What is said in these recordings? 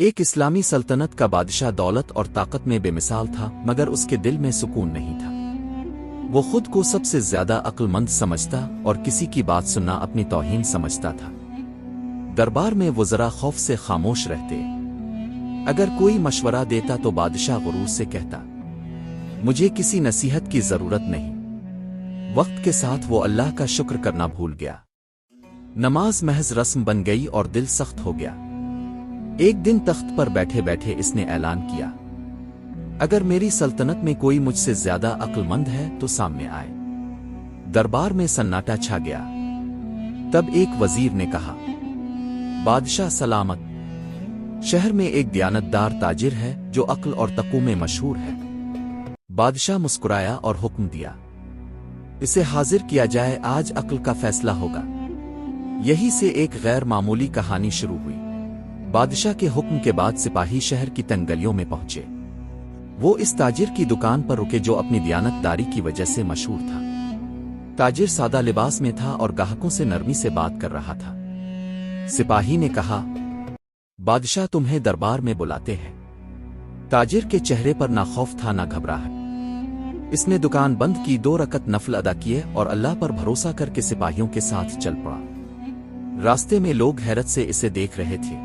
ایک اسلامی سلطنت کا بادشاہ دولت اور طاقت میں بے مثال تھا، مگر اس کے دل میں سکون نہیں تھا۔ وہ خود کو سب سے زیادہ عقل مند سمجھتا اور کسی کی بات سننا اپنی توہین سمجھتا تھا۔ دربار میں وزراء خوف سے خاموش رہتے۔ اگر کوئی مشورہ دیتا تو بادشاہ غرور سے کہتا، مجھے کسی نصیحت کی ضرورت نہیں۔ وقت کے ساتھ وہ اللہ کا شکر کرنا بھول گیا۔ نماز محض رسم بن گئی اور دل سخت ہو گیا۔ ایک دن تخت پر بیٹھے بیٹھے اس نے اعلان کیا، اگر میری سلطنت میں کوئی مجھ سے زیادہ عقل مند ہے تو سامنے آئے۔ دربار میں سناٹا چھا گیا۔ تب ایک وزیر نے کہا، بادشاہ سلامت، شہر میں ایک دیانتدار تاجر ہے جو عقل اور تقوی میں مشہور ہے۔ بادشاہ مسکرایا اور حکم دیا، اسے حاضر کیا جائے، آج عقل کا فیصلہ ہوگا۔ یہی سے ایک غیر معمولی کہانی شروع ہوئی۔ بادشاہ کے حکم کے بعد سپاہی شہر کی تنگ گلیوں میں پہنچے۔ وہ اس تاجر کی دکان پر رکے جو اپنی دیانت داری کی وجہ سے مشہور تھا۔ تاجر سادہ لباس میں تھا اور گاہکوں سے نرمی سے بات کر رہا تھا۔ سپاہی نے کہا، بادشاہ تمہیں دربار میں بلاتے ہیں۔ تاجر کے چہرے پر نہ خوف تھا نہ گھبراہٹ۔ اس نے دکان بند کی، 2 رکعت نفل ادا کیے اور اللہ پر بھروسہ کر کے سپاہیوں کے ساتھ چل پڑا۔ راستے میں لوگ حیرت سے اسے دیکھ رہے تھے۔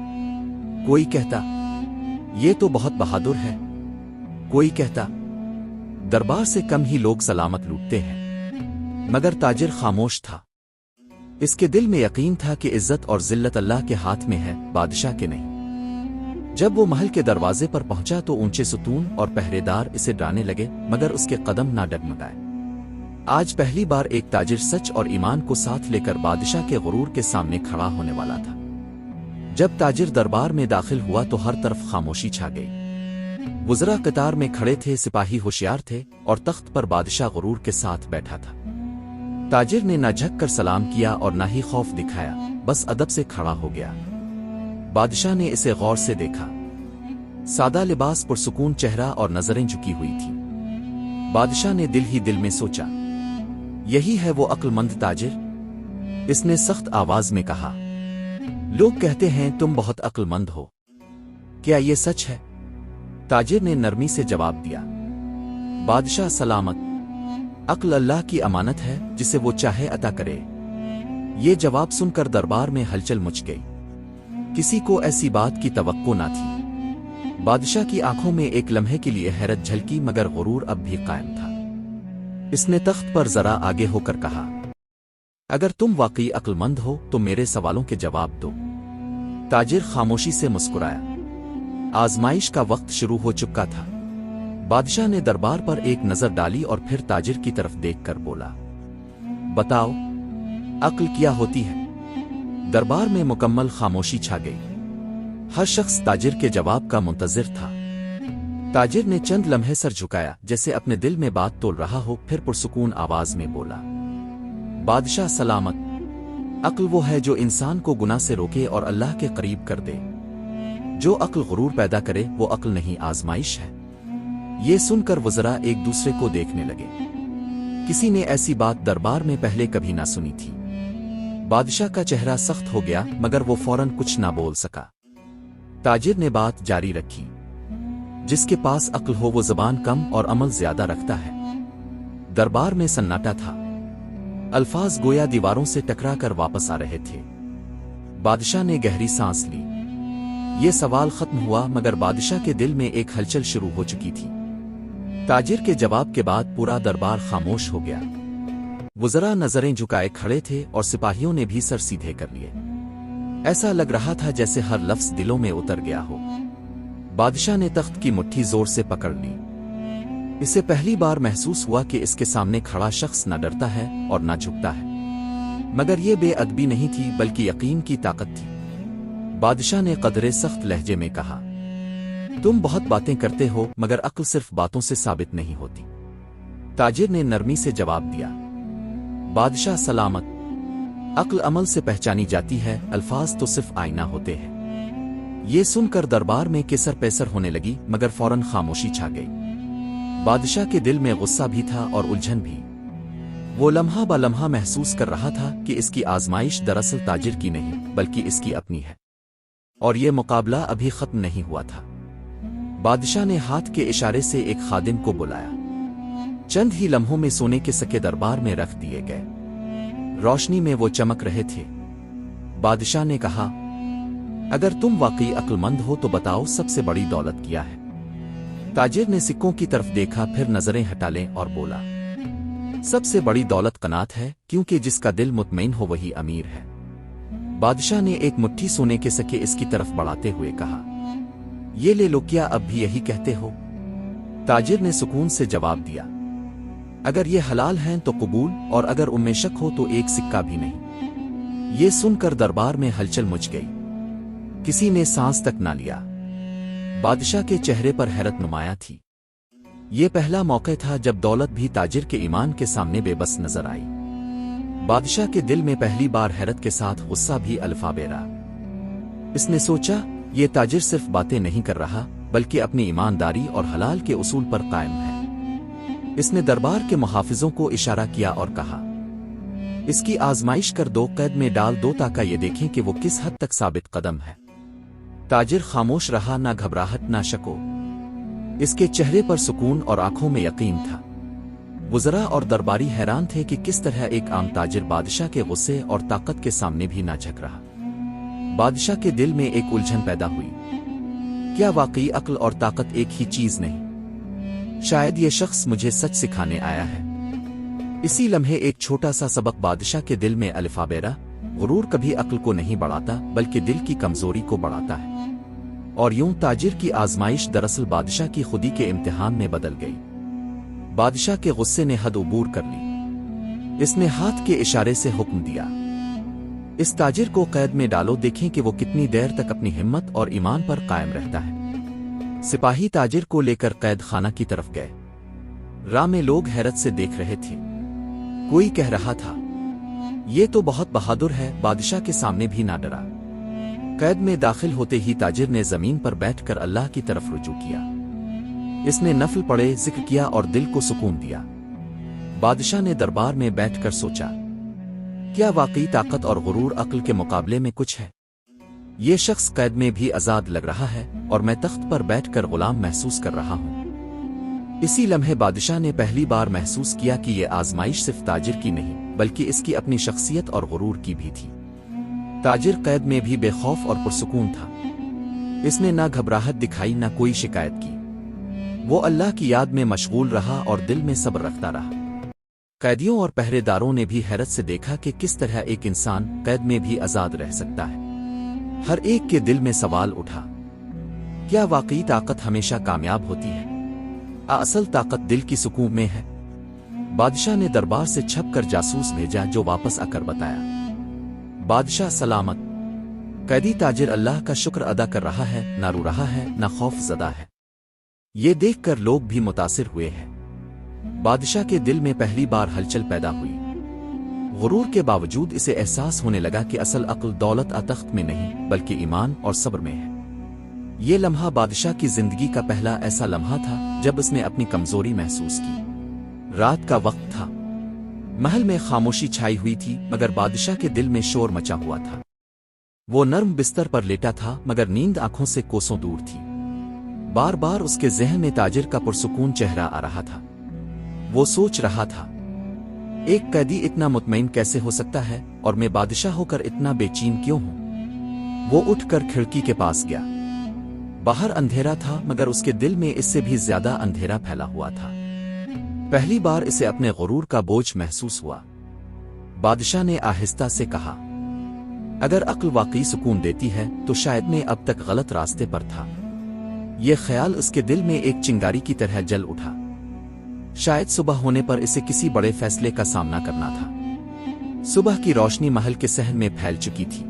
کوئی کہتا، یہ تو بہت بہادر ہے۔ کوئی کہتا، دربار سے کم ہی لوگ سلامت لوٹتے ہیں۔ مگر تاجر خاموش تھا۔ اس کے دل میں یقین تھا کہ عزت اور ذلت اللہ کے ہاتھ میں ہے، بادشاہ کے نہیں۔ جب وہ محل کے دروازے پر پہنچا تو اونچے ستون اور پہرے دار اسے ڈرانے لگے، مگر اس کے قدم نہ ڈگمگائے۔ آج پہلی بار ایک تاجر سچ اور ایمان کو ساتھ لے کر بادشاہ کے غرور کے سامنے کھڑا ہونے والا تھا۔ جب تاجر دربار میں داخل ہوا تو ہر طرف خاموشی چھا گئی۔ وزراء قطار میں کھڑے تھے، سپاہی ہوشیار تھے اور تخت پر بادشاہ غرور کے ساتھ بیٹھا تھا۔ تاجر نے نہ جھک کر سلام کیا اور نہ ہی خوف دکھایا، بس ادب سے کھڑا ہو گیا۔ بادشاہ نے اسے غور سے دیکھا۔ سادہ لباس، پرسکون چہرہ اور نظریں جھکی ہوئی تھیں۔ بادشاہ نے دل ہی دل میں سوچا، یہی ہے وہ عقل مند تاجر۔ اس نے سخت آواز میں کہا، لوگ کہتے ہیں تم بہت عقل مند ہو، کیا یہ سچ ہے؟ تاجر نے نرمی سے جواب دیا، بادشاہ سلامت، عقل اللہ کی امانت ہے، جسے وہ چاہے عطا کرے۔ یہ جواب سن کر دربار میں ہلچل مچ گئی۔ کسی کو ایسی بات کی توقع نہ تھی۔ بادشاہ کی آنکھوں میں ایک لمحے کے لیے حیرت جھلکی، مگر غرور اب بھی قائم تھا۔ اس نے تخت پر ذرا آگے ہو کر کہا، اگر تم واقعی عقل مند ہو تو میرے سوالوں کے جواب دو۔ تاجر خاموشی سے مسکرایا۔ آزمائش کا وقت شروع ہو چکا تھا۔ بادشاہ نے دربار پر ایک نظر ڈالی اور پھر تاجر کی طرف دیکھ کر بولا، بتاؤ، عقل کیا ہوتی ہے؟ دربار میں مکمل خاموشی چھا گئی۔ ہر شخص تاجر کے جواب کا منتظر تھا۔ تاجر نے چند لمحے سر جھکایا، جیسے اپنے دل میں بات تول رہا ہو، پھر پرسکون آواز میں بولا، بادشاہ سلامت، عقل وہ ہے جو انسان کو گناہ سے روکے اور اللہ کے قریب کر دے۔ جو عقل غرور پیدا کرے وہ عقل نہیں، آزمائش ہے۔ یہ سن کر وزراء ایک دوسرے کو دیکھنے لگے۔ کسی نے ایسی بات دربار میں پہلے کبھی نہ سنی تھی۔ بادشاہ کا چہرہ سخت ہو گیا، مگر وہ فوراً کچھ نہ بول سکا۔ تاجر نے بات جاری رکھی، جس کے پاس عقل ہو وہ زبان کم اور عمل زیادہ رکھتا ہے۔ دربار میں سناٹا تھا۔ الفاظ گویا دیواروں سے ٹکرا کر واپس آ رہے تھے۔ بادشاہ نے گہری سانس لی۔ یہ سوال ختم ہوا، مگر بادشاہ کے دل میں ایک ہلچل شروع ہو چکی تھی۔ تاجر کے جواب کے بعد پورا دربار خاموش ہو گیا۔ وزراء نظریں جھکائے کھڑے تھے اور سپاہیوں نے بھی سر سیدھے کر لیے۔ ایسا لگ رہا تھا جیسے ہر لفظ دلوں میں اتر گیا ہو۔ بادشاہ نے تخت کی مٹھی زور سے پکڑ لی۔ اسے پہلی بار محسوس ہوا کہ اس کے سامنے کھڑا شخص نہ ڈرتا ہے اور نہ جھکتا ہے۔ مگر یہ بے ادبی نہیں تھی، بلکہ یقین کی طاقت تھی۔ بادشاہ نے قدرے سخت لہجے میں کہا، تم بہت باتیں کرتے ہو، مگر عقل صرف باتوں سے ثابت نہیں ہوتی۔ تاجر نے نرمی سے جواب دیا، بادشاہ سلامت، عقل عمل سے پہچانی جاتی ہے، الفاظ تو صرف آئینہ ہوتے ہیں۔ یہ سن کر دربار میں کیسر پیسر ہونے لگی، مگر فوراً خاموشی چھا گئی۔ بادشاہ کے دل میں غصہ بھی تھا اور الجھن بھی۔ وہ لمحہ با لمحہ محسوس کر رہا تھا کہ اس کی آزمائش دراصل تاجر کی نہیں، بلکہ اس کی اپنی ہے۔ और ये मुकाबला अभी खत्म नहीं हुआ था। बादशाह ने हाथ के इशारे से एक खादिम को बुलाया। चंद ही लम्हों में सोने के सिक्के दरबार में रख दिए गए। रोशनी में वो चमक रहे थे। बादशाह ने कहा, अगर तुम वाकई अक्लमंद हो तो बताओ सबसे बड़ी दौलत क्या है। ताजिर ने सिक्कों की तरफ देखा, फिर नजरें हटा लें और बोला, सबसे बड़ी दौलत कनात है, क्योंकि जिसका दिल मुतमईन हो वही अमीर है। बादशाह ने एक मुट्ठी सोने के सिक्के इसकी तरफ बढ़ाते हुए कहा, ये ले लो, क्या अब भी यही कहते हो? ताजिर ने सुकून से जवाब दिया, अगर ये हलाल हैं तो कबूल, और अगर उनमें शक हो तो एक सिक्का भी नहीं। ये सुनकर दरबार में हलचल मच गई। किसी ने सांस तक ना लिया। बादशाह के चेहरे पर हैरत नुमाया थी। ये पहला मौका था जब दौलत भी ताजिर के ईमान के सामने बेबस नजर आई। बादशाह के दिल में पहली बार हैरत के साथ गुस्सा भी अल्फाबेरा। इसने सोचा, ये ताजिर सिर्फ बातें नहीं कर रहा, बल्कि अपनी ईमानदारी और हलाल के उसूल पर कायम है। इसने दरबार के मुहाफिजों को इशारा किया और कहा, इसकी आजमाइश कर दो, कैद में डाल दो, ताकि ये देखें कि वो किस हद तक साबित कदम है। ताजिर खामोश रहा, ना घबराहट ना शको। इसके चेहरे पर सुकून और आंखों में यकीन था। वज़रा और दरबारी हैरान थे कि किस तरह एक आम ताजिर बादशाह के गुस्से और ताकत के सामने भी ना झुक रहा। बादशाह के दिल में एक उलझन पैदा हुई। क्या वाकई अक्ल और ताकत एक ही चीज नहीं? शायद ये शख्स मुझे सच सिखाने आया है। इसी लम्हे एक छोटा सा सबक बादशाह के दिल में अल्फाबेरा, गुरूर कभी अक्ल को नहीं बढ़ाता बल्कि दिल की कमजोरी को बढ़ाता है। और यूं ताजिर की आजमाइश दरअसल बादशाह की खुदी के इम्तिहान में बदल गई। बादशाह के गुस्से ने हद उबूर कर ली। इसने हाथ के इशारे से हुक्म दिया, इस ताजिर को कैद में डालो, देखें कि वो कितनी देर तक अपनी हिम्मत और ईमान पर कायम रहता है। सिपाही ताजिर को लेकर कैद खाना की तरफ गए। राह में लोग हैरत से देख रहे थे। कोई कह रहा था, ये तो बहुत बहादुर है, बादशाह के सामने भी ना डरा। कैद में दाखिल होते ही ताजिर ने जमीन पर बैठकर अल्लाह की तरफ रुजू किया। इसने नफल पढ़े, जिक्र किया और दिल को सुकून दिया। बादशाह ने दरबार में बैठकर सोचा, क्या वाकई ताकत और गुरूर अक्ल के मुकाबले में कुछ है? ये शख्स कैद में भी आजाद लग रहा है और मैं तख्त पर बैठकर गुलाम महसूस कर रहा हूं। इसी लम्हे बादशाह ने पहली बार महसूस किया कि ये आजमाइश सिर्फ ताजिर की नहीं, बल्कि इसकी अपनी शख्सियत और गुरूर की भी थी। ताजिर कैद में भी बेखौफ और पुरसुकून था। इसने ना घबराहट दिखाई, ना कोई शिकायत की। वो अल्लाह की याद में मशगूल रहा और दिल में सब्र रखता रहा। कैदियों और पहरेदारों ने भी हैरत से देखा कि किस तरह एक इंसान कैद में भी आजाद रह सकता है। हर एक के दिल में सवाल उठा, क्या वाकई ताकत हमेशा कामयाब होती है? असल ताकत दिल की सुकून में है। बादशाह ने दरबार से छपकर जासूस भेजा, जो वापस आकर बताया, बादशाह सलामत। कैदी ताजिर अल्लाह का शुक्र अदा कर रहा है, ना रो रहा है, ना खौफ ज़दा है। ये देखकर लोग भी मुतासिर हुए हैं। बादशाह के दिल में पहली बार हलचल पैदा हुई। गुरूर के बावजूद इसे एहसास होने लगा कि असल अक्ल दौलत तख्त में नहीं, बल्कि ईमान और सब्र में है। ये लम्हा बादशाह की जिंदगी का पहला ऐसा लम्हा था जब उसने अपनी कमजोरी महसूस की। रात का वक्त था। महल में खामोशी छाई हुई थी, मगर बादशाह के दिल में शोर मचा हुआ था। वो नर्म बिस्तर पर लेटा था, मगर नींद आंखों से कोसों दूर थी। बार बार उसके जहन में ताजिर का पुरसुकून चेहरा आ रहा था। वो सोच रहा था, एक कैदी इतना मुतमईन कैसे हो सकता है, और मैं बादशाह होकर इतना बेचैन क्यों हूं? वो उठकर खिड़की के पास गया। बाहर अंधेरा था, मगर उसके दिल में इससे भी ज्यादा अंधेरा फैला हुआ था। पहली बार इसे अपने गुरूर का बोझ महसूस हुआ। बादशाह ने आहिस्ता से कहा, अगर अक्ल वाकई सुकून देती है तो शायद मैं अब तक गलत रास्ते पर था। यह ख्याल उसके दिल में एक चिंगारी की तरह जल उठा। शायद सुबह होने पर इसे किसी बड़े फैसले का सामना करना था। सुबह की रोशनी महल के सहन में फैल चुकी थी।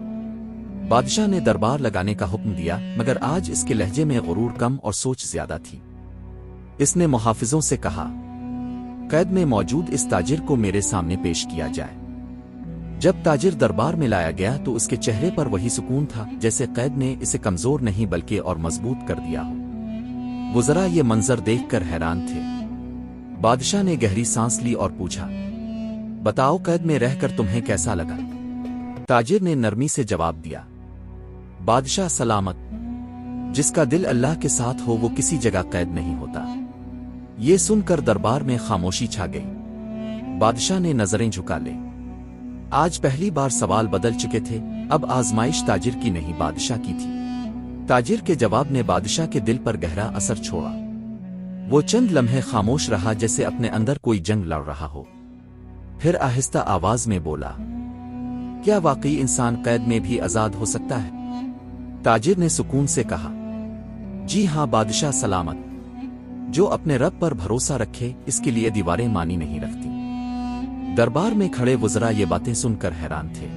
बादशाह ने दरबार लगाने का हुक्म दिया, मगर आज इसके लहजे में गुरूर कम और सोच ज्यादा थी। इसने मुहाफिजों से कहा, कैद में मौजूद इस ताजिर को मेरे सामने पेश किया जाए। जब ताजिर दरबार में लाया गया तो उसके चेहरे पर वही सुकून था, जैसे कैद ने इसे कमजोर नहीं बल्कि और मजबूत कर दिया हो। वज़रा ये मंजर देखकर हैरान थे। बादशाह ने गहरी सांस ली और पूछा, बताओ कैद में रहकर तुम्हें कैसा लगा? ताजिर ने नरमी से जवाब दिया, बादशाह सलामत। जिसका दिल अल्लाह के साथ हो वो किसी जगह कैद नहीं होता। ये सुनकर दरबार में खामोशी छा गई। बादशाह ने नजरें झुका ले। आज पहली बार सवाल बदल चुके थे। अब आजमाइश ताजिर की नहीं बादशाह की थी। ताजिर के जवाब ने बादशाह के दिल पर गहरा असर छोड़ा। वो चंद लम्हे खामोश रहा जैसे अपने अंदर कोई जंग लड़ रहा हो। फिर आहिस्ता आवाज में बोला, क्या वाकई इंसान कैद में भी आजाद हो सकता है? ताजिर ने सुकून से कहा, जी हां बादशाह सलामत। जो अपने रब पर भरोसा रखे इसके लिए दीवारें मानी नहीं रखती। दरबार में खड़े वज़रा ये बातें सुनकर हैरान थे।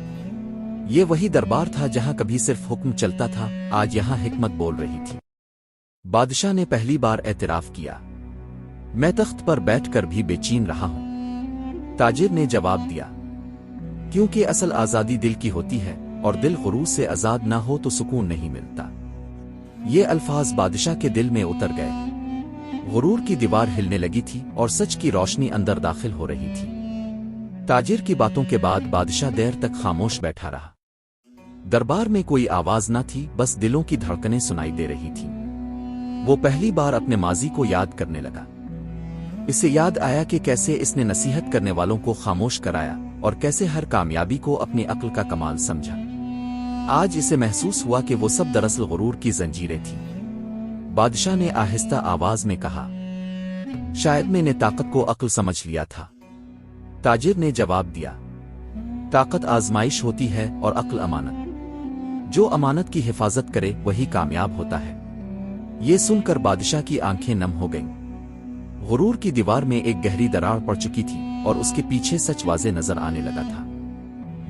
ये वही दरबार था जहां कभी सिर्फ हुक्म चलता था, आज यहां हिकमत बोल रही थी। बादशाह ने पहली बार एतराफ किया, मैं तख्त पर बैठकर भी बेचैन रहा हूं। ताजिर ने जवाब दिया, क्योंकि असल आजादी दिल की होती है और दिल गुरूर से आजाद ना हो तो सुकून नहीं मिलता। ये अल्फाज बादशाह के दिल में उतर गए। गुरूर की दीवार हिलने लगी थी और सच की रोशनी अंदर दाखिल हो रही थी। ताजिर की बातों के बाद बादशाह देर तक खामोश बैठा रहा। दरबार में कोई आवाज ना थी, बस दिलों की धड़कनें सुनाई दे रही थीं। वो पहली बार अपने माजी को याद करने लगा। इसे याद आया कि कैसे इसने नसीहत करने वालों को खामोश कराया और कैसे हर कामयाबी को अपनी अक्ल का कमाल समझा। आज इसे महसूस हुआ कि वो सब दरअसल गुरूर की जंजीरें थीं। बादशाह ने आहिस्ता आवाज में कहा, शायद मैंने ताकत को अक्ल समझ लिया था। ताजिर ने जवाब दिया, ताकत आजमाइश होती है और अक्ल अमानत। जो अमानत की हिफाजत करे वही कामयाब होता है। ये सुनकर बादशाह की आंखें नम हो गईं। गुरूर की दीवार में एक गहरी दरार पड़ चुकी थी और उसके पीछे सच वाज़े नजर आने लगा था।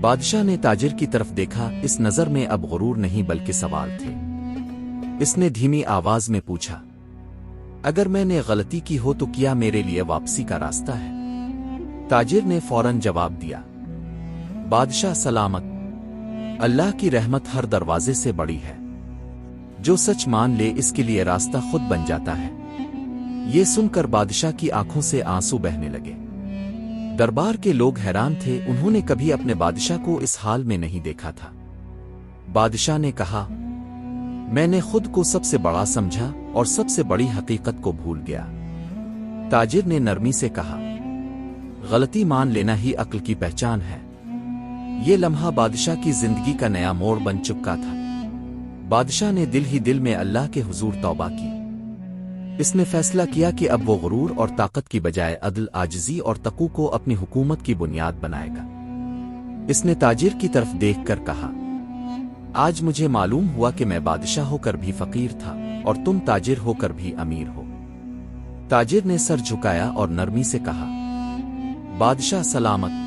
बादशाह ने ताजिर की तरफ देखा। इस नजर में अब गुरूर नहीं बल्कि सवाल थे। इसने धीमी आवाज में पूछा, अगर मैंने गलती की हो तो क्या मेरे लिए वापसी का रास्ता है? ताजिर ने फौरन जवाब दिया, बादशाह सलामत, अल्लाह की रहमत हर दरवाजे से बड़ी है। जो सच मान ले इसके लिए रास्ता खुद बन जाता है। ये सुनकर बादशाह की आंखों से आंसू बहने लगे। दरबार के लोग हैरान थे, उन्होंने कभी अपने बादशाह को इस हाल में नहीं देखा था। बादशाह ने कहा, मैंने खुद को सबसे बड़ा समझा और सबसे बड़ी हकीकत को भूल गया। ताजिर ने नरमी से कहा, गलती मान लेना ही अक्ल की पहचान है। ये लम्हा बादशाह की जिंदगी का नया मोड़ बन चुका था। बादशाह ने दिल ही दिल में अल्लाह के हुजूर तौबा की। इसने फैसला किया कि अब वो गुरूर और ताकत की बजाय अदल, आजिज़ी और तक़ू को अपनी हुकूमत की बुनियाद बनाएगा। इसने ताजिर की तरफ देखकर कहा, आज मुझे मालूम हुआ कि मैं बादशाह होकर भी फकीर था और तुम ताजिर होकर भी अमीर हो। ताजिर ने सर झुकाया और नरमी से कहा, बादशाह सलामत,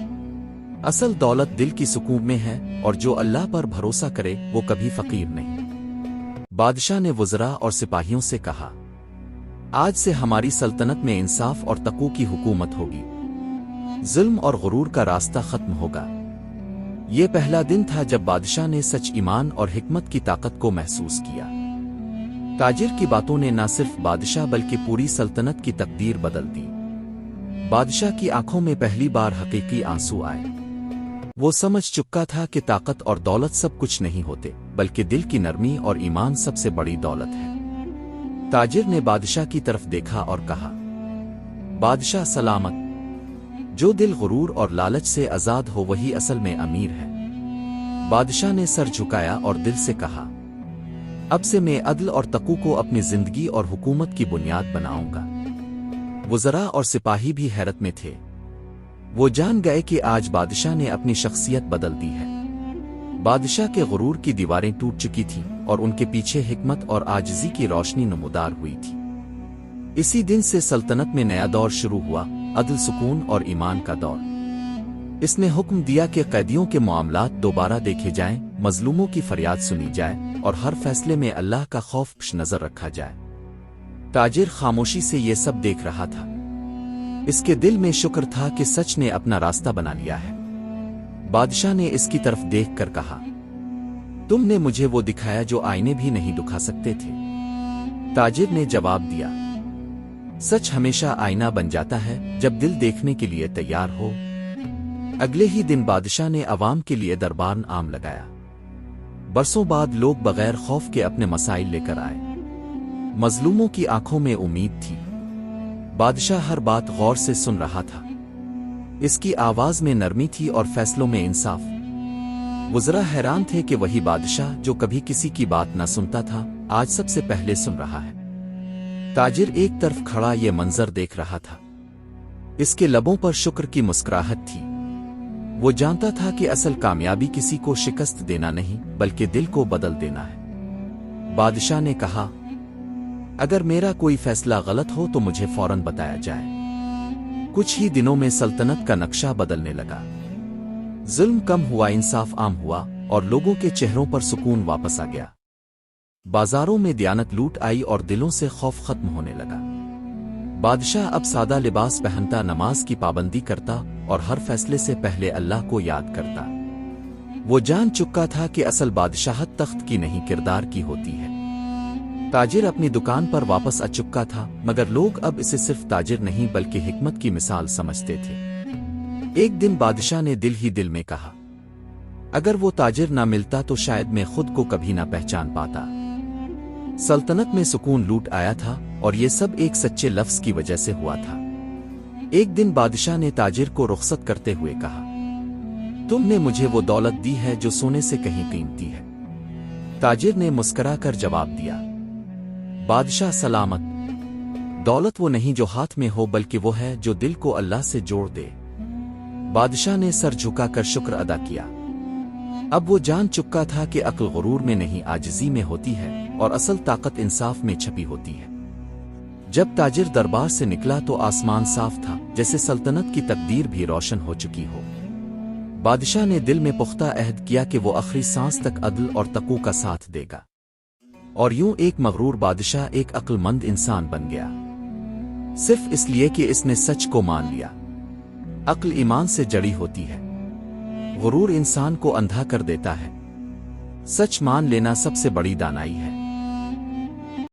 असल दौलत दिल की सुकून में है और जो अल्लाह पर भरोसा करे वो कभी फकीर नहीं। बादशाह ने वज़रा और सिपाहियों से कहा, आज से हमारी सल्तनत में इंसाफ और तक़ू की हुकूमत होगी। जुल्म और गुरूर का रास्ता खत्म होगा। ये पहला दिन था जब बादशाह ने सच, ईमान और हिकमत की ताकत को महसूस किया। ताजिर की बातों ने न सिर्फ बादशाह बल्कि पूरी सल्तनत की तकदीर बदल दी। बादशाह की आंखों में पहली बार हकीकी आंसू आए। वो समझ चुका था कि ताकत और दौलत सब कुछ नहीं होते, बल्कि दिल की नरमी और ईमान सबसे बड़ी दौलत है। ताजिर ने बादशाह की तरफ देखा और कहा, बादशाह सलामत, जो दिल गुरूर और लालच से आजाद हो वही असल में अमीर है। बादशाह ने सर झुकाया और दिल से कहा, अब से मैं अदल और तक़ू को अपनी जिंदगी और हुकूमत की बुनियाद बनाऊंगा। वज़रा और सिपाही भी हैरत में थे। वो जान गए कि आज बादशाह ने अपनी शख्सियत बदल दी है। बादशाह के गुरूर की दीवारें टूट चुकी थीं और उनके पीछे हिकमत और आजिज़ी की रोशनी नमूदार हुई थी। इसी दिन से सल्तनत में नया दौर शुरू हुआ, अदल, सुकून और ईमान का दौर। इसने हुक्म दिया कि कैदियों के मामलात दोबारा देखे जाएं, मजलूमों की फरियाद सुनी जाए और हर फैसले में अल्लाह का खौफ पेश नजर रखा जाए। ताजिर खामोशी से ये सब देख रहा था। इसके दिल में शुक्र था कि सच ने अपना रास्ता बना लिया है। बादशाह ने इसकी तरफ देखकर कहा, तुमने मुझे वो दिखाया जो आईने भी नहीं दिखा सकते थे। ताजिर ने जवाब दिया, सच हमेशा आईना बन जाता है जब दिल देखने के लिए तैयार हो। अगले ही दिन बादशाह ने अवाम के लिए दरबार आम लगाया। برسوں بعد لوگ بغیر خوف کے اپنے مسائل لے کر آئے۔ مظلوموں کی آنکھوں میں امید تھی۔ بادشاہ ہر بات غور سے سن رہا تھا۔ اس کی آواز میں نرمی تھی اور فیصلوں میں انصاف۔ وزراء حیران تھے کہ وہی بادشاہ جو کبھی کسی کی بات نہ سنتا تھا آج سب سے پہلے سن رہا ہے۔ تاجر ایک طرف کھڑا یہ منظر دیکھ رہا تھا۔ اس کے لبوں پر شکر کی مسکراہٹ تھی۔ وہ جانتا تھا کہ اصل کامیابی کسی کو شکست دینا نہیں بلکہ دل کو بدل دینا ہے۔ بادشاہ نے کہا، اگر میرا کوئی فیصلہ غلط ہو تو مجھے فوراً بتایا جائے۔ کچھ ہی دنوں میں سلطنت کا نقشہ بدلنے لگا۔ ظلم کم ہوا، انصاف عام ہوا اور لوگوں کے چہروں پر سکون واپس آ گیا۔ بازاروں میں دیانت لوٹ آئی اور دلوں سے خوف ختم ہونے لگا۔ بادشاہ اب سادہ لباس پہنتا، نماز کی پابندی کرتا اور ہر فیصلے سے پہلے اللہ کو یاد کرتا۔ وہ جان چکا تھا کہ اصل بادشاہت تخت کی نہیں کردار کی ہوتی ہے۔ تاجر اپنی دکان پر واپس آ چکا تھا مگر لوگ اب اسے صرف تاجر نہیں بلکہ حکمت کی مثال سمجھتے تھے۔ ایک دن بادشاہ نے دل ہی دل میں کہا، اگر وہ تاجر نہ ملتا تو شاید میں خود کو کبھی نہ پہچان پاتا۔ سلطنت میں سکون لوٹ آیا تھا اور یہ سب ایک سچے لفظ کی وجہ سے ہوا تھا۔ ایک دن بادشاہ نے تاجر کو رخصت کرتے ہوئے کہا، تم نے مجھے وہ دولت دی ہے جو سونے سے کہیں قیمتی ہے۔ تاجر نے مسکرا کر جواب دیا، بادشاہ سلامت، دولت وہ نہیں جو ہاتھ میں ہو بلکہ وہ ہے جو دل کو اللہ سے جوڑ دے۔ بادشاہ نے سر جھکا کر شکر ادا کیا۔ اب وہ جان چکا تھا کہ عقل غرور میں نہیں عاجزی میں ہوتی ہے اور اصل طاقت انصاف میں چھپی ہوتی ہے۔ جب تاجر دربار سے نکلا تو آسمان صاف تھا، جیسے سلطنت کی تقدیر بھی روشن ہو چکی ہو۔ بادشاہ نے دل میں پختہ عہد کیا کہ وہ آخری سانس تک عدل اور تقوی کا ساتھ دے گا۔ اور یوں ایک مغرور بادشاہ ایک عقل مند انسان بن گیا، صرف اس لیے کہ اس نے سچ کو مان لیا۔ عقل ایمان سے جڑی ہوتی ہے، غرور انسان کو اندھا کر دیتا ہے۔ سچ مان لینا سب سے بڑی دانائی ہے۔